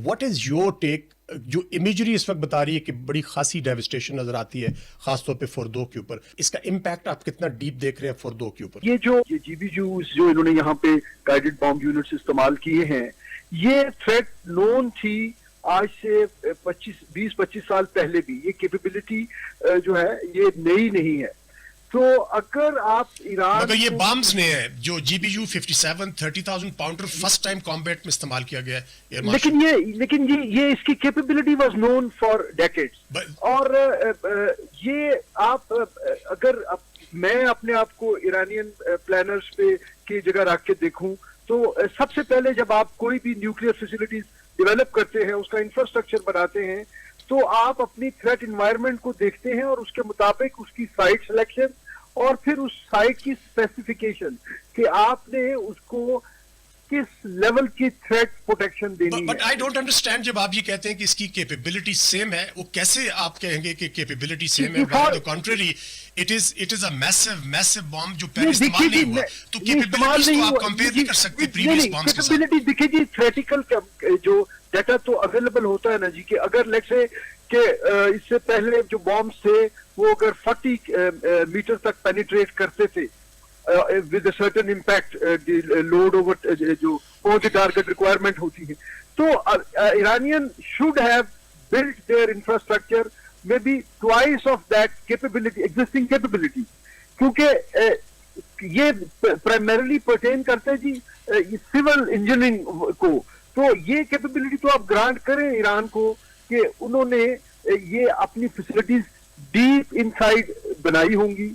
What is your take? جو imagery اس وقت بتا رہی ہے کہ بڑی خاصی ڈیوسٹیشن نظر آتی ہے خاص طور پہ فردو کے اوپر، اس کا امپیکٹ آپ کتنا ڈیپ دیکھ رہے ہیں فردو کے اوپر؟ یہ جو جی بی یوز جو انہوں نے یہاں پہ گائیڈڈ بامب یونٹس استعمال کیے ہیں، یہ تھریٹ نون تھی آج سے 20-25 سال پہلے بھی. یہ کیپیبلٹی جو ہے یہ نئی نہیں ہے. تو اگر آپ ایران مگر یہ بامز نے ہیں جو G B U 57 30,000 pounder first time combat میں استعمال کیا گیا ہے. لیکن یہ اس کی capability was known for decades. اور یہ آپ اگر میں اپنے آپ کو ایرانین پلانرز پہ کی جگہ رکھ کے دیکھوں تو سب سے پہلے جب آپ کوئی بھی نیوکلیئر فیسلٹیز ڈیولپ کرتے ہیں، اس کا انفراسٹرکچر بناتے ہیں، تو آپ اپنی تھریٹ انوائرمنٹ کو دیکھتے ہیں اور اس کے مطابق اس کی سائٹ سلیکشن اور پھر اس سائٹ کی اسپیسیفیکیشن کہ آپ نے اس کو کس لیول کی تھریٹ پروٹیکشن دینی ہے. بٹ آئی ڈونٹ انڈرسٹینڈ، جب آپ یہ کہتے ہیں کہ اس کی کیپیبلٹی سیم ہے، وہ کیسے آپ کہیں گے کہ کیپیبلٹی سیم ہے؟ on the contrary it is a massive bomb جو پہلے استعمال نہیں ہوا. تو کیپیبلٹیز تو آپ کمپیئر نہیں کر سکتے پریویس بامبس کے ساتھ. کیپیبلٹی دیکھیے جی، تھریٹیکل جو ڈیٹا تو اویلیبل ہوتا ہے نا جی، کہ اگر لیٹس سے کہ اس سے پہلے جو بامبس تھے وہ اگر 40 میٹر تک پینیٹریٹ کرتے تھے with a certain impact, load over جو on the target requirement ہوتی ہے، تو Iranian should have built their infrastructure maybe twice of that capability, existing capability. کیونکہ یہ primarily pertain کرتے ہیں جی civil engineering کو. تو یہ capability تو آپ گرانٹ کریں ایران کو کہ انہوں نے یہ اپنی facilities deep inside بنائی ہوں گی.